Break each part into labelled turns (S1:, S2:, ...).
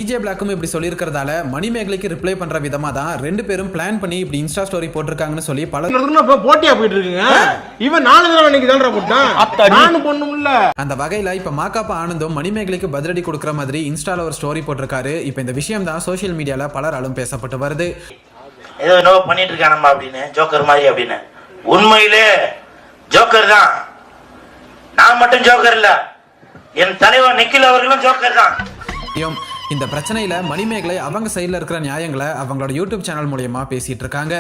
S1: DJ பிளாக்கும் இப்படி சொல்லியிருக்கிறதால மணிமேகலைக்கு reply பண்ற விதமா தான் ரெண்டு பேரும் பிளான் பண்ணி இப்படி இன்ஸ்டா ஸ்டோரி போட்டிருக்காங்கன்னு சொல்லி பல
S2: போட்டியா போயிட்டு இருக்குங்க. இவன் 4 தடவை இன்னைக்கு தான் போட்டான். நானும் பொண்ணுமில்ல.
S1: அந்த வகையில இப்ப மாகாப்பா ஆனந்தும் மணிமேகலைக்கு பதிலடி கொடுக்குற மாதிரி இன்ஸ்டால ஒரு ஸ்டோரி போட்டிருக்காரு. இப்ப இந்த விஷயம் தான் சோசியல் மீடியால பலராலும் பேசப்பட்டு வருது.
S3: ஏதோ என்னவோ பண்ணிட்டு இருக்கானம்மா அப்படின்னு, ஜோக்கர் மாதிரி அப்படின்னு. உண்மையிலே ஜோக்கர் தான். நான் மட்டும் ஜோக்கர் இல்ல, என் தலைவர் நிக்கில் அவர்களும் ஜோக்கர் தான்.
S1: இந்த பிரச்சனையில மணிமேகலை அவங்க சைடுல இருக்கிற நியாயங்களை அவங்களோட யூடியூப் சேனல் மூலமா பேசிட்டு இருக்காங்க.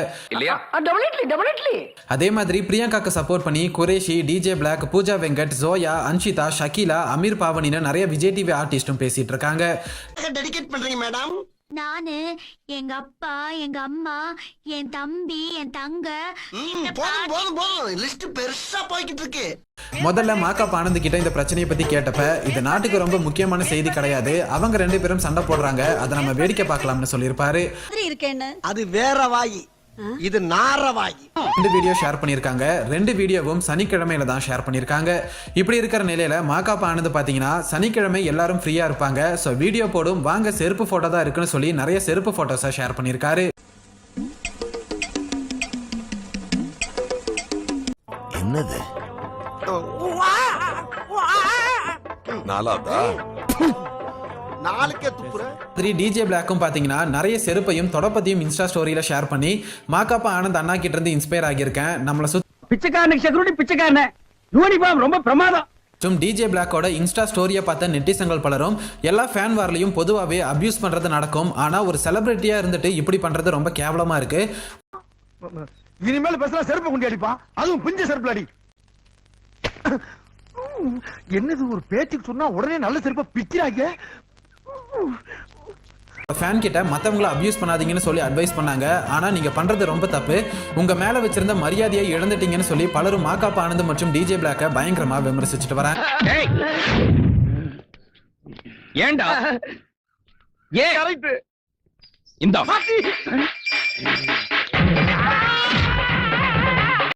S1: அதே மாதிரி பிரியங்காக்கு சப்போர்ட் பண்ணி குரேஷி, டிஜே பிளாக், பூஜா வெங்கட், ஜோயா, அன்ஷிதா, ஷகிலா, அமீர் பாவனின்னு நிறைய விஜய் டிவி ஆர்டிஸ்டும் பேசிட்டு இருக்காங்க.
S4: நானு, எங்க அப்பா, எங்க அம்மா, என் தம்பி, என் தங்க பெருசா போய்கிட்டு இருக்கு.
S1: முதல்ல மாகாப்பா ஆனந்த் கிட்ட இந்த பிரச்சனையை பத்தி கேட்டப்ப இது நாட்டுக்கு ரொம்ப முக்கியமான செய்தி கிடையாது, அவங்க ரெண்டு பேரும் சண்டை போடுறாங்க, அதை நம்ம வேடிக்கை பார்க்கலாம்னு சொல்லியிருப்பாரு.
S5: அது வேற வாயி, இது நாரவாயி.
S1: 2 வீடியோ ஷேர் பண்ணியிருக்காங்க. 2 வீடியோவும் சனிக்கிழமையில தான் ஷேர் பண்ணியிருக்காங்க. இப்படி இருக்கிற நிலையில மாகாப்பா ஆனந்த் பாத்தீங்கன்னா சனிக்கிழமை எல்லாரும் ஃப்ரீயா இருப்பாங்க, ஸோ வீடியோ போடும் வாங்க செருப்பு போட்டோ தான் இருக்குன்னு சொல்லி நிறைய செருப்பு போட்டோஸை ஷேர் பண்ணியிருக்காரு.
S6: என்னது நாலாதா
S1: டிஜே பிளாக்கும் பாத்தீங்கன்னா நிறைய செருப்பையும் தொடப்பத்தையும் இன்ஸ்டா ஸ்டோரியில ஷேர் பண்ணி மாகாப்பா ஆனந்த் அண்ணா கிட்ட இருந்து இன்ஸ்பயர் ஆகியிருக்கேன், நம்மள
S2: ரொம்ப பிரமாதம்.
S1: டிஜே பிளாக்கோட இன்ஸ்டா ஸ்டோரியை பார்த்த நெட்டிசன்கள் பலரும் எல்லா ஃபேன் வார்லையும் பொதுவாகவே அபியூஸ் பண்றது நடக்கும், ஆனா ஒரு செலிபிரிட்டியா இருந்துட்டு இப்படி பண்றது ரொம்ப கேவலமா இருக்கு.
S2: இனிமேல் பேசுறா செருப்பு குண்டி அடிப்பா, அதுவும் பிஞ்ச செருப்புல அடி. என்னது ஒரு பேச்சுக்கு சொன்னா உடனே நல்ல செருப்பை பிக்கிறாங்க.
S1: ஃபேன் கிட்ட மற்றவங்களை அபியூஸ் பண்ணாதீங்கன்னு சொல்லி அட்வைஸ் பண்ணாங்க, ஆனால் நீங்கள் பண்ணுறது ரொம்ப தப்பு, உங்கள் மேலே வச்சிருந்த மரியாதையை இழந்துட்டீங்கன்னு சொல்லி பலரும் மாகாப்பா ஆனந்த் மற்றும் டிஜே பிளாக்கை பயங்கரமாக விமர்சிச்சுட்டு வராங்க.
S2: ஏன்டா ஏன் இந்த